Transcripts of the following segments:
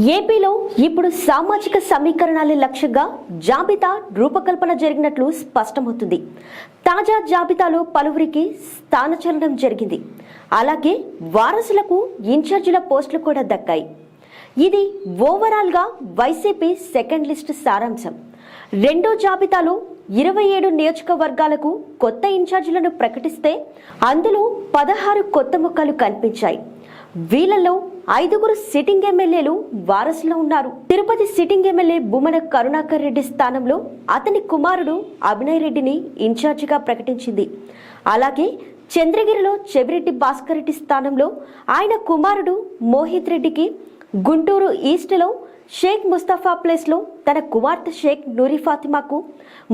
ఏపీలో ఇప్పుడు సామాజిక సమీకరణాల లక్ష్యంగా జాబితా రూపకల్పన జరిగినట్లు స్పష్టమవుతుంది. తాజా జాబితాలో పలువురికి స్థానచలనం జరిగింది. అలాగే వారసులకు ఇన్ఛార్జీల పోస్టులు కూడా దక్కాయి. ఇది ఓవరాల్గా వైసీపీ సెకండ్ లిస్ట్ సారాంశం. రెండో జాబితాలో 27 నియోజకవర్గాలకు కొత్త ఇన్ఛార్జీలను ప్రకటిస్తే అందులో 16 కొత్త ముఖాలు కనిపించాయి. వీళ్లలో 5 సిట్టింగ్ ఎమ్మెల్యేలు వారసులో ఉన్నారు. తిరుపతి సిట్టింగ్ ఎమ్మెల్యే భూమన కరుణాకర్ రెడ్డి స్థానంలో అతని కుమారుడు అభినయ్ రెడ్డిని ఇన్ఛార్జిగా ప్రకటించింది. అలాగే చంద్రగిరిలో చెవిరెడ్డి భాస్కర్ రెడ్డి స్థానంలో ఆయన కుమారుడు మోహిత్ రెడ్డికి, గుంటూరు ఈస్ట్లో షేక్ ముస్తఫా ప్లేస్లో తన కుమార్తె షేక్ నూరి ఫాతిమాకు,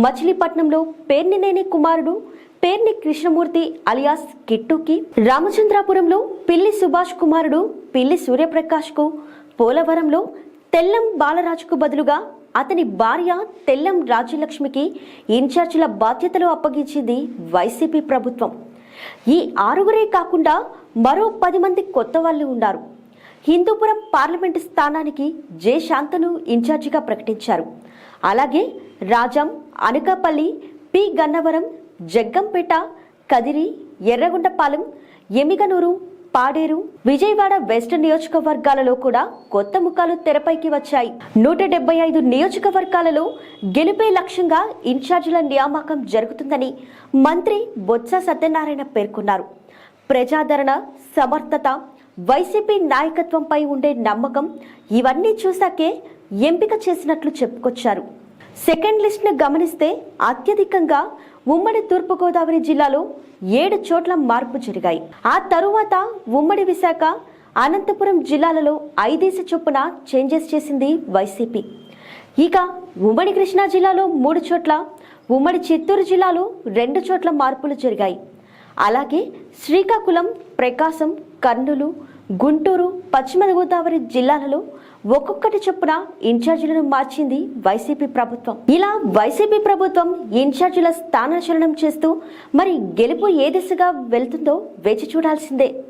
మచిలీపట్నంలో పేర్నినేని కుమారుడు పేర్ని కృష్ణమూర్తి అలియాస్ కిట్టుకి, రామచంద్రాపురంలో పిల్లి సుభాష్ కుమారుడు పిల్లి సూర్యప్రకాష్కు, పోలవరంలో తెల్లం బాలరాజుకు బదులుగా అతని భార్య తెల్లం రాజ్యలక్ష్మికి ఇన్ఛార్జీల బాధ్యతలు అప్పగించింది వైసీపీ ప్రభుత్వం. ఈ 6 కాకుండా మరో 10 మంది కొత్త వాళ్ళు ఉన్నారు. హిందూపురం పార్లమెంటు స్థానానికి జె శాంతను ఇన్ఛార్జిగా ప్రకటించారు. అలాగే రాజం, అనకాపల్లి, పి గన్నవరం, జగ్గంపేట, కదిరి, ఎర్రగొండపాలెం, ఎమిగనూరు, పాడేరు, విజయవాడ వెస్ట్ నియోజకవర్గాలలో కూడా కొత్త ముఖాలు తెరపైకి వచ్చాయి. 175 నియోజకవర్గాలలో గెలుపే లక్ష్యంగా ఇన్ఛార్జీల నియామకం జరుగుతుందని మంత్రి బొత్స సత్యనారాయణ పేర్కొన్నారు. ప్రజాదరణ, సమర్థత, వైసీపీ నాయకత్వంపై ఉండే నమ్మకం ఇవన్నీ చూశాకే ఎంపిక చేసినట్లు చెప్పుకొచ్చారు. సెకండ్ లిస్ట్ ను గమనిస్తే అత్యధికంగా ఉమ్మడి తూర్పుగోదావరి జిల్లాలో 7 చోట్ల మార్పు జరిగాయి. ఆ తరువాత ఉమ్మడి విశాఖ, అనంతపురం జిల్లాలలో 5 చొప్పున చేంజెస్ చేసింది వైసీపీ. ఇక ఉమ్మడి కృష్ణా జిల్లాలో 3 చోట్ల, ఉమ్మడి చిత్తూరు జిల్లాలో 2 చోట్ల మార్పులు జరిగాయి. అలాగే శ్రీకాకుళం, ప్రకాశం, కర్నూలు, గుంటూరు, పశ్చిమ గోదావరి జిల్లాలలో ఒక్కొక్కటి చొప్పున ఇన్ఛార్జీలను మార్చింది వైసీపీ ప్రభుత్వం. ఇలా వైసీపీ ప్రభుత్వం ఇన్ఛార్జీల స్థానాచలనం చేస్తూ మరి గెలుపు ఏ దిశగా వెళ్తుందో వేచి చూడాల్సిందే.